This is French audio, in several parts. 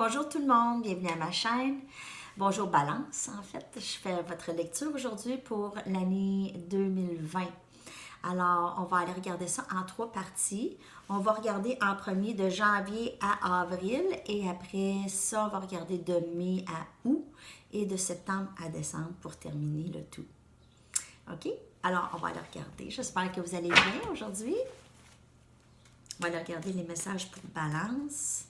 Bonjour tout le monde, bienvenue à ma chaîne. Bonjour Balance, en fait, je fais votre lecture aujourd'hui pour l'année 2020. Alors, on va aller regarder ça en 3 parties. On va regarder en premier de janvier à avril et après ça, on va regarder de mai à août et de septembre à décembre pour terminer le tout. OK? Alors, on va aller regarder. J'espère que vous allez bien aujourd'hui. On va aller regarder les messages pour Balance.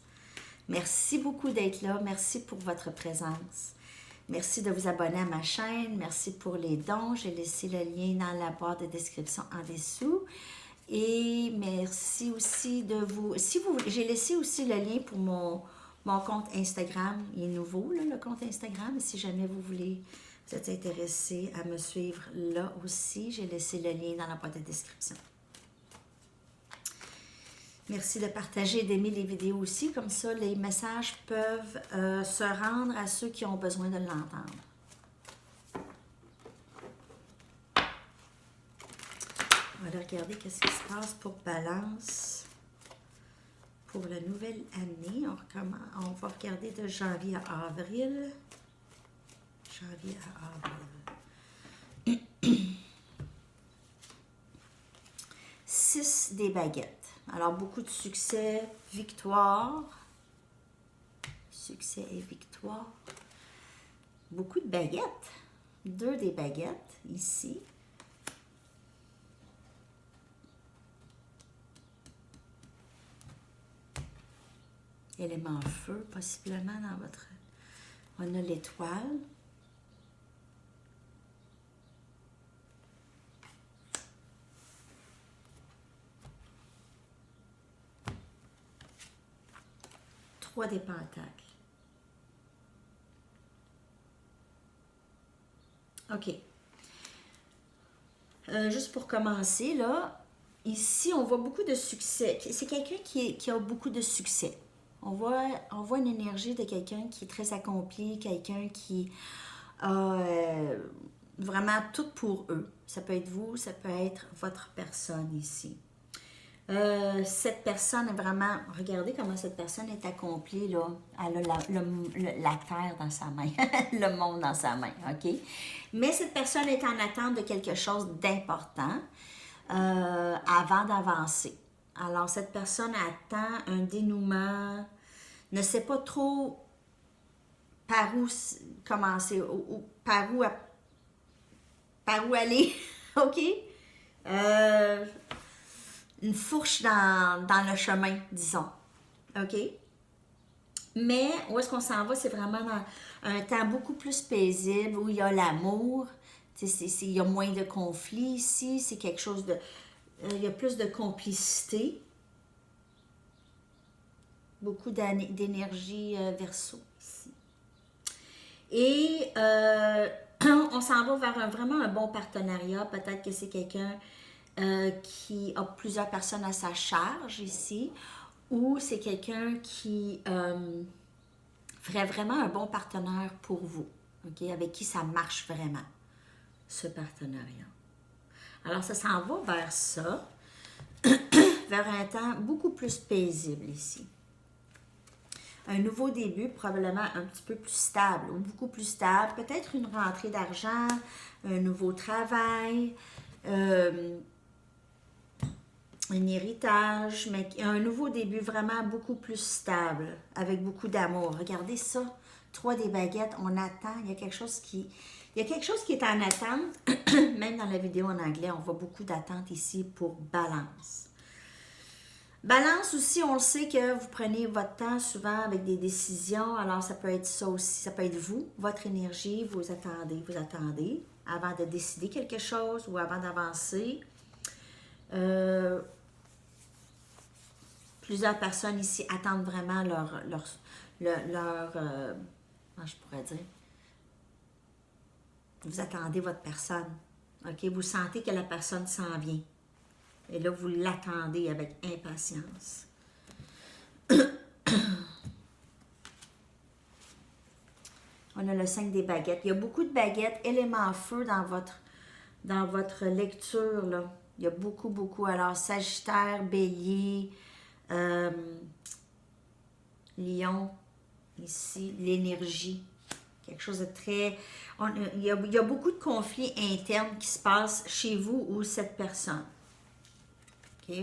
Merci beaucoup d'être là. Merci pour votre présence. Merci de vous abonner à ma chaîne. Merci pour les dons. J'ai laissé le lien dans la barre de description en dessous. Et merci aussi de vous... J'ai laissé aussi le lien pour mon compte Instagram. Il est nouveau, là, le compte Instagram. Si jamais vous êtes intéressé à me suivre là aussi, j'ai laissé le lien dans la boîte de description. Merci de partager et d'aimer les vidéos aussi. Comme ça, les messages peuvent se rendre à ceux qui ont besoin de l'entendre. On va aller regarder qu'est-ce qui se passe pour Balance pour la nouvelle année. On va regarder de janvier à avril. Janvier à avril. 6 des baguettes. Alors, beaucoup de succès, victoire. Succès et victoire. Beaucoup de baguettes. 2 des baguettes, ici. Élément feu, possiblement dans votre... On a l'étoile. Des pentacles. OK. Juste pour commencer, là, ici, on voit beaucoup de succès. C'est quelqu'un qui a beaucoup de succès. On voit une énergie de quelqu'un qui est très accompli, quelqu'un qui a vraiment tout pour eux. Ça peut être vous, ça peut être votre personne ici. Cette personne est vraiment... Regardez comment cette personne est accomplie, là. Elle a la terre dans sa main, le monde dans sa main, OK? Mais cette personne est en attente de quelque chose d'important avant d'avancer. Alors, cette personne attend un dénouement, ne sait pas trop par où commencer, par où aller, OK? Une fourche dans le chemin, disons. OK? Mais où est-ce qu'on s'en va? C'est vraiment dans un temps beaucoup plus paisible, où il y a l'amour. Il y a moins de conflits ici. C'est quelque chose de... il y a plus de complicité. Beaucoup d'énergie verso ici. Et on s'en va vers vraiment un bon partenariat. Peut-être que c'est quelqu'un... qui a plusieurs personnes à sa charge ici, ou c'est quelqu'un qui ferait vraiment un bon partenaire pour vous, okay? Avec qui ça marche vraiment, ce partenariat. Alors, ça s'en va vers ça, vers un temps beaucoup plus paisible ici. Un nouveau début, probablement un petit peu plus stable, ou beaucoup plus stable, peut-être une rentrée d'argent, un nouveau travail, un héritage, mais un nouveau début vraiment beaucoup plus stable, avec beaucoup d'amour. Regardez ça, 3 des baguettes, on attend, il y a quelque chose qui est en attente, même dans la vidéo en anglais, on voit beaucoup d'attente ici pour Balance. Balance aussi, on le sait que vous prenez votre temps souvent avec des décisions, alors ça peut être ça aussi, ça peut être vous, votre énergie, vous attendez avant de décider quelque chose ou avant d'avancer. Plusieurs personnes ici attendent vraiment comment je pourrais dire, vous attendez votre personne, ok, vous sentez que la personne s'en vient, et là vous l'attendez avec impatience. On a le 5 des baguettes, il y a beaucoup de baguettes, élément feu dans votre lecture, là. Il y a beaucoup, alors Sagittaire, Bélier, Lion, ici, l'énergie. Quelque chose de très... il y a beaucoup de conflits internes qui se passent chez vous ou cette personne. OK?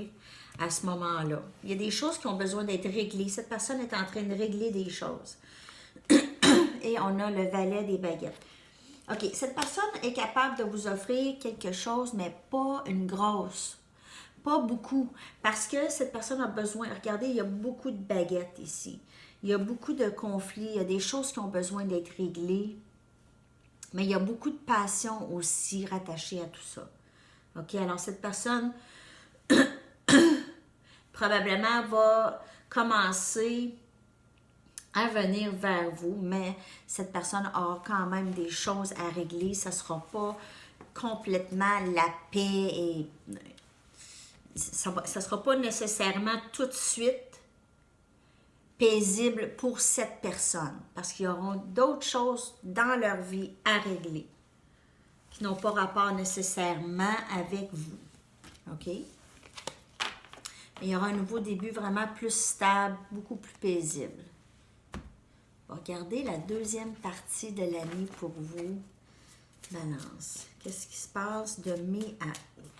À ce moment-là. Il y a des choses qui ont besoin d'être réglées. Cette personne est en train de régler des choses. Et on a le valet des baguettes. OK, cette personne est capable de vous offrir quelque chose, mais pas une grosse. Pas beaucoup. Parce que cette personne a besoin... Regardez, il y a beaucoup de baguettes ici. Il y a beaucoup de conflits. Il y a des choses qui ont besoin d'être réglées. Mais il y a beaucoup de passion aussi rattachée à tout ça. OK, alors cette personne probablement va commencer à venir vers vous, mais cette personne aura quand même des choses à régler. Ça ne sera pas complètement la paix et ça ne sera pas nécessairement tout de suite paisible pour cette personne parce qu'ils auront d'autres choses dans leur vie à régler qui n'ont pas rapport nécessairement avec vous. OK? Il y aura un nouveau début vraiment plus stable, beaucoup plus paisible. Regardez la deuxième partie de l'année pour vous, Balance. Qu'est-ce qui se passe de mai à août?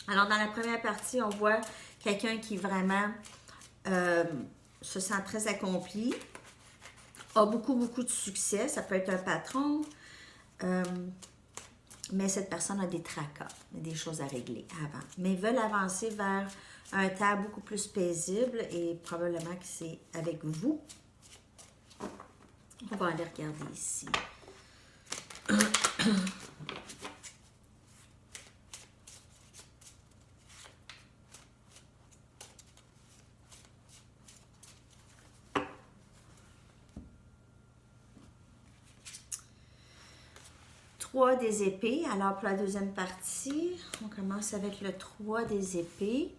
Alors, dans la première partie, on voit quelqu'un qui vraiment se sent très accompli, a beaucoup de succès. Ça peut être un patron, mais cette personne a des tracas, des choses à régler avant. Mais veulent avancer vers un temps beaucoup plus paisible et probablement que c'est avec vous. On va aller regarder ici. Des épées. Alors, pour la deuxième partie, on commence avec le 3 des épées.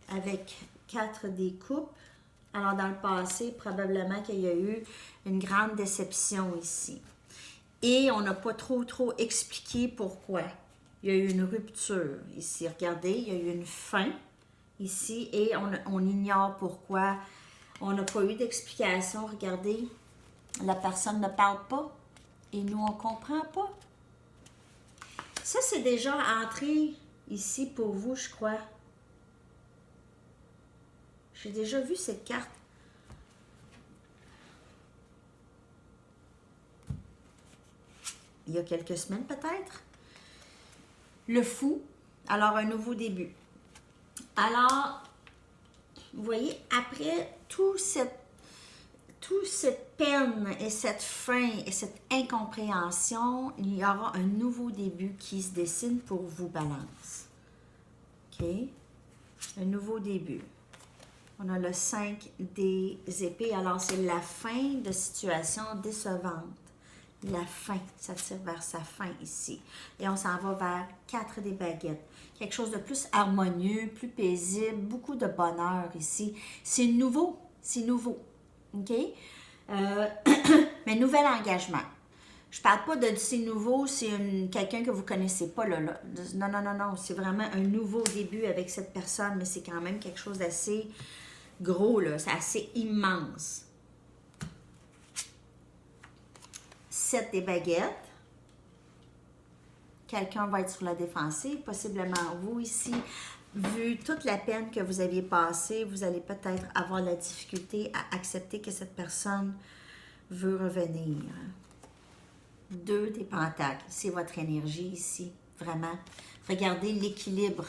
Avec 4 des coupes. Alors, dans le passé, probablement qu'il y a eu une grande déception ici. Et on n'a pas trop expliqué pourquoi. Il y a eu une rupture ici. Regardez, il y a eu une fin ici et on ignore pourquoi. On n'a pas eu d'explication. Regardez, la personne ne parle pas. Et nous, on ne comprend pas. Ça, c'est déjà entré ici pour vous, je crois. J'ai déjà vu cette carte. Il y a quelques semaines, peut-être. Le fou. Alors, un nouveau début. Alors, vous voyez, après toute peine et cette faim et cette incompréhension, il y aura un nouveau début qui se dessine pour vous, Balance. OK? Un nouveau début. On a le 5 des épées. Alors, c'est la fin de situation décevante. La fin, ça tire vers sa fin ici. Et on s'en va vers 4 des baguettes. Quelque chose de plus harmonieux, plus paisible, beaucoup de bonheur ici. C'est nouveau, c'est nouveau. OK? Mais nouvel engagement. Je parle pas de c'est nouveau, c'est quelqu'un que vous connaissez pas. Là. Non. C'est vraiment un nouveau début avec cette personne, mais c'est quand même quelque chose d'assez gros, là. C'est assez immense. 7 des baguettes. Quelqu'un va être sur la défensive, possiblement vous ici. Vu toute la peine que vous aviez passée, vous allez peut-être avoir la difficulté à accepter que cette personne veut revenir. 2 des pentacles, c'est votre énergie ici, vraiment. Regardez l'équilibre.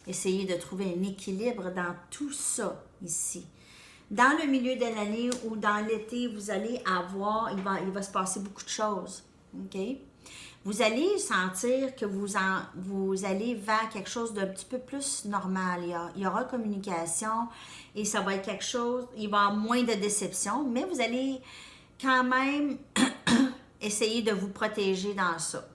Essayez de trouver un équilibre dans tout ça ici. Dans le milieu de l'année ou dans l'été, vous allez avoir, il va se passer beaucoup de choses. OK? Vous allez sentir que vous allez vers quelque chose d'un petit peu plus normal. Il y aura communication et ça va être quelque chose, il va y avoir moins de déception, mais vous allez quand même essayer de vous protéger dans ça.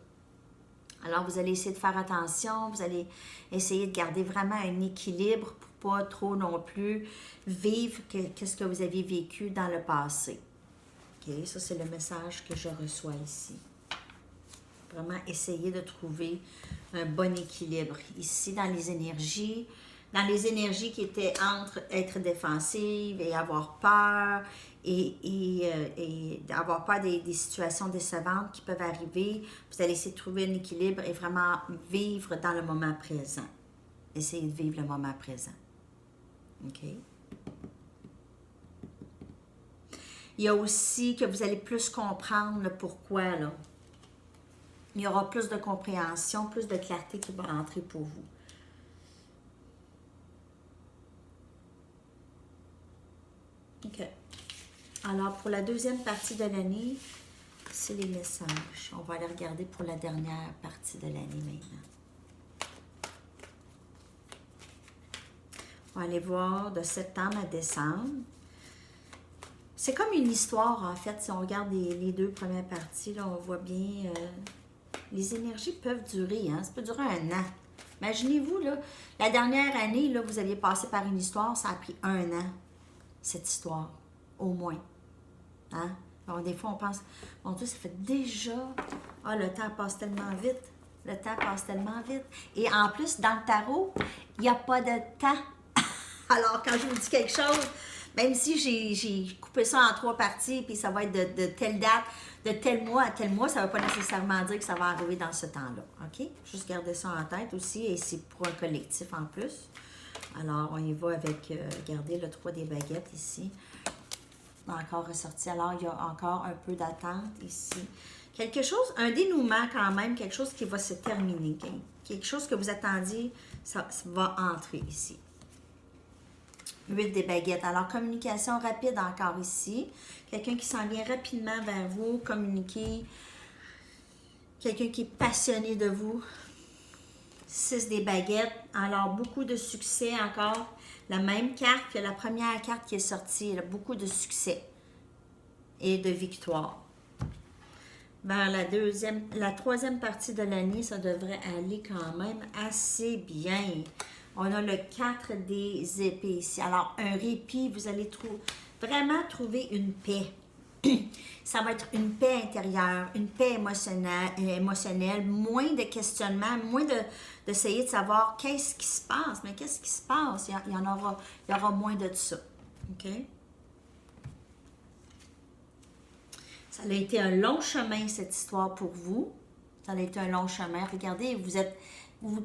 Alors, vous allez essayer de faire attention, vous allez essayer de garder vraiment un équilibre pour pas trop non plus vivre qu'est-ce que vous avez vécu dans le passé. OK, ça c'est le message que je reçois ici. Vraiment essayer de trouver un bon équilibre. Ici, dans les énergies, dans les énergies qui étaient entre être défensive et avoir peur et avoir peur des situations décevantes qui peuvent arriver. Vous allez essayer de trouver un équilibre et vraiment vivre dans le moment présent. Essayez de vivre le moment présent. OK? Il y a aussi que vous allez plus comprendre le pourquoi, là. Il y aura plus de compréhension, plus de clarté qui va entrer pour vous. OK. Alors, pour la deuxième partie de l'année, c'est les messages. On va aller regarder pour la dernière partie de l'année maintenant. On va aller voir de septembre à décembre. C'est comme une histoire, en fait. Si on regarde les deux premières parties, là, on voit bien... les énergies peuvent durer, hein? Ça peut durer 1 an. Imaginez-vous, là, la dernière année, là, vous aviez passé par une histoire, ça a pris 1 an, cette histoire, au moins. Hein? Alors, des fois, on pense, mon Dieu, ça fait déjà... Ah, le temps passe tellement vite. Le temps passe tellement vite. Et en plus, dans le tarot, il n'y a pas de temps. Alors, quand je vous dis quelque chose, même si j'ai coupé ça en 3 parties, puis ça va être de telle date, de tel mois à tel mois, ça ne veut pas nécessairement dire que ça va arriver dans ce temps-là. OK? Juste garder ça en tête aussi, et c'est pour un collectif en plus. Alors, on y va avec, regardez, le 3 des baguettes ici. Encore ressorti. Alors, il y a encore un peu d'attente ici. Quelque chose, un dénouement quand même, quelque chose qui va se terminer. Okay? Quelque chose que vous attendiez, ça va entrer ici. 8 des baguettes. Alors, communication rapide encore ici. Quelqu'un qui s'en vient rapidement vers vous, communiquer. Quelqu'un qui est passionné de vous. 6 des baguettes. Alors, beaucoup de succès encore. La même carte que la première carte qui est sortie. Elle a beaucoup de succès et de victoire. Vers la troisième partie de l'année, ça devrait aller quand même assez bien. On a le 4 des épées ici. Alors, un répit, vous allez vraiment trouver une paix. Ça va être une paix intérieure, une paix émotionnelle, moins de questionnements, moins d'essayer de savoir qu'est-ce qui se passe. Mais qu'est-ce qui se passe? Il y aura moins de ça. OK? Ça a été un long chemin, cette histoire, pour vous. Ça a été un long chemin. Regardez,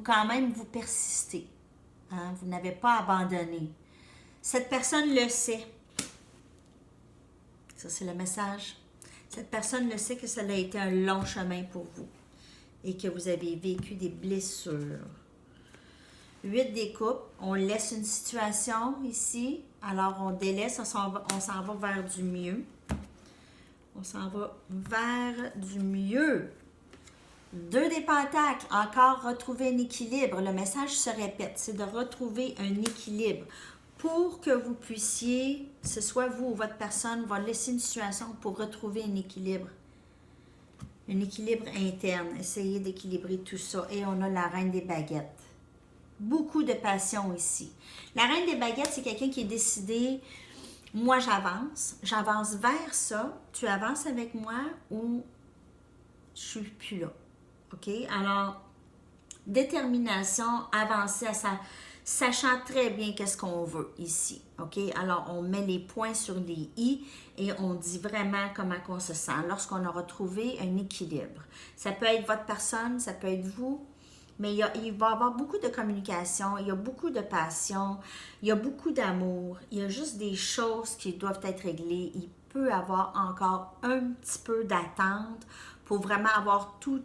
quand même, vous persistez. Hein? Vous n'avez pas abandonné. Cette personne le sait. Ça, c'est le message. Cette personne le sait que ça a été un long chemin pour vous et que vous avez vécu des blessures. 8 des coupes, on laisse une situation ici. Alors, on délaisse, on s'en va vers du mieux. On s'en va vers du mieux. 2 des pentacles, encore retrouver un équilibre. Le message se répète, c'est de retrouver un équilibre pour que vous puissiez, ce soit vous ou votre personne, va laisser une situation pour retrouver un équilibre. Un équilibre interne. Essayez d'équilibrer tout ça. Et on a la reine des baguettes. Beaucoup de passion ici. La reine des baguettes, c'est quelqu'un qui est décidé... Moi, j'avance vers ça, tu avances avec moi ou je suis plus là. OK? Alors, détermination, avancer à ça, sachant très bien qu'est-ce qu'on veut ici. OK? Alors, on met les points sur les i et on dit vraiment comment on se sent lorsqu'on aura trouvé un équilibre. Ça peut être votre personne, ça peut être vous. Mais il va y avoir beaucoup de communication, il y a beaucoup de passion, il y a beaucoup d'amour, il y a juste des choses qui doivent être réglées. Il peut y avoir encore un petit peu d'attente pour vraiment avoir tout,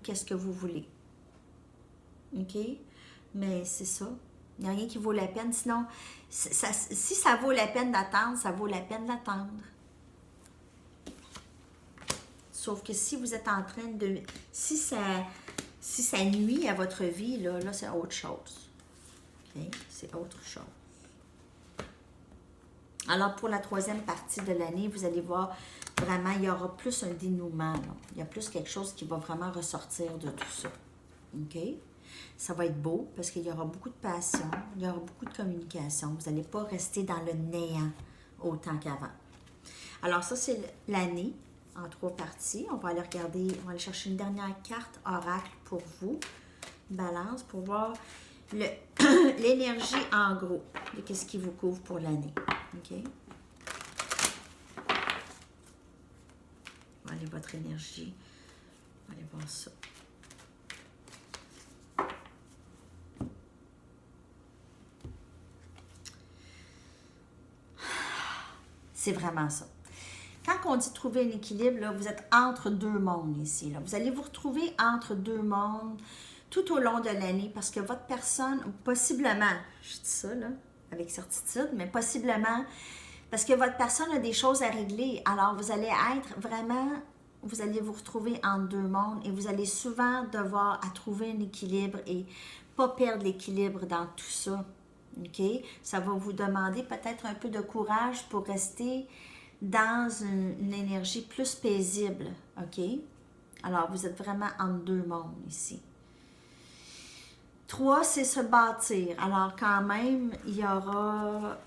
qu'est-ce que vous voulez. OK? Mais c'est ça. Il n'y a rien qui vaut la peine. Sinon, si ça vaut la peine d'attendre, ça vaut la peine d'attendre. Sauf que si vous êtes en train de... Si ça nuit à votre vie, là c'est autre chose. OK? C'est autre chose. Alors, pour la troisième partie de l'année, vous allez voir, vraiment, il y aura plus un dénouement. Là. Il y a plus quelque chose qui va vraiment ressortir de tout ça. OK? Ça va être beau parce qu'il y aura beaucoup de passion, il y aura beaucoup de communication. Vous n'allez pas rester dans le néant autant qu'avant. Alors, ça, c'est l'année. En 3 parties. On va aller regarder, on va aller chercher une dernière carte oracle pour vous. Balance, pour voir l'énergie en gros de qu'est-ce qui vous couvre pour l'année. OK? Allez, votre énergie. Allez voir ça. C'est vraiment ça. Quand on dit trouver un équilibre, là, vous êtes entre deux mondes ici. Là. Vous allez vous retrouver entre deux mondes tout au long de l'année parce que votre personne, possiblement, je dis ça là, avec certitude, mais possiblement, parce que votre personne a des choses à régler. Alors, vous allez être vraiment, vous allez vous retrouver entre deux mondes et vous allez souvent devoir à trouver un équilibre et pas perdre l'équilibre dans tout ça. OK? Ça va vous demander peut-être un peu de courage pour rester dans une énergie plus paisible. OK? Alors, vous êtes vraiment entre deux mondes ici. 3, c'est se bâtir. Alors, quand même, il y aura...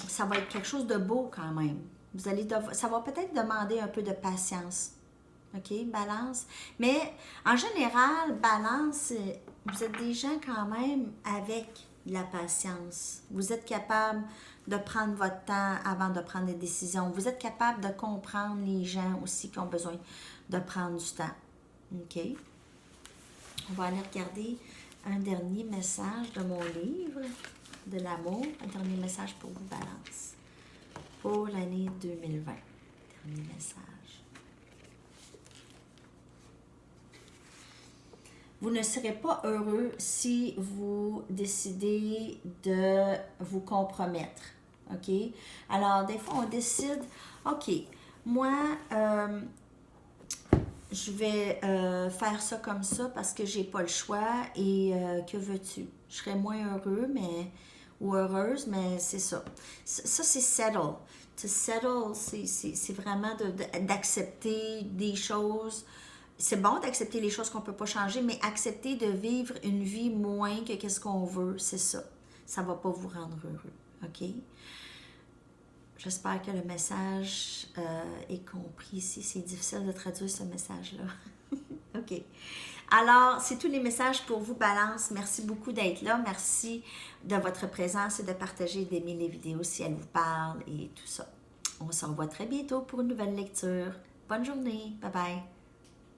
Ça va être quelque chose de beau quand même. Vous allez ça va peut-être demander un peu de patience. OK? Balance. Mais, en général, balance, vous êtes des gens quand même avec de la patience. Vous êtes capable de prendre votre temps avant de prendre des décisions. Vous êtes capable de comprendre les gens aussi qui ont besoin de prendre du temps. OK? On va aller regarder un dernier message de mon livre de l'amour. Un dernier message pour vous, Balance. Pour l'année 2020. Dernier message. Vous ne serez pas heureux si vous décidez de vous compromettre. OK? Alors, des fois, on décide, OK, moi, je vais faire ça comme ça parce que j'ai pas le choix et que veux-tu? Je serais moins heureux, mais ou heureuse, mais c'est ça. Ça, c'est settle. To settle, c'est vraiment d'accepter des choses. C'est bon d'accepter les choses qu'on ne peut pas changer, mais accepter de vivre une vie moins que qu'est-ce qu'on veut, c'est ça. Ça ne va pas vous rendre heureux. OK? J'espère que le message est compris ici. C'est difficile de traduire ce message-là. OK. Alors, c'est tous les messages pour vous, Balance. Merci beaucoup d'être là. Merci de votre présence et de partager et d'aimer les vidéos si elles vous parlent et tout ça. On se revoit très bientôt pour une nouvelle lecture. Bonne journée. Bye bye.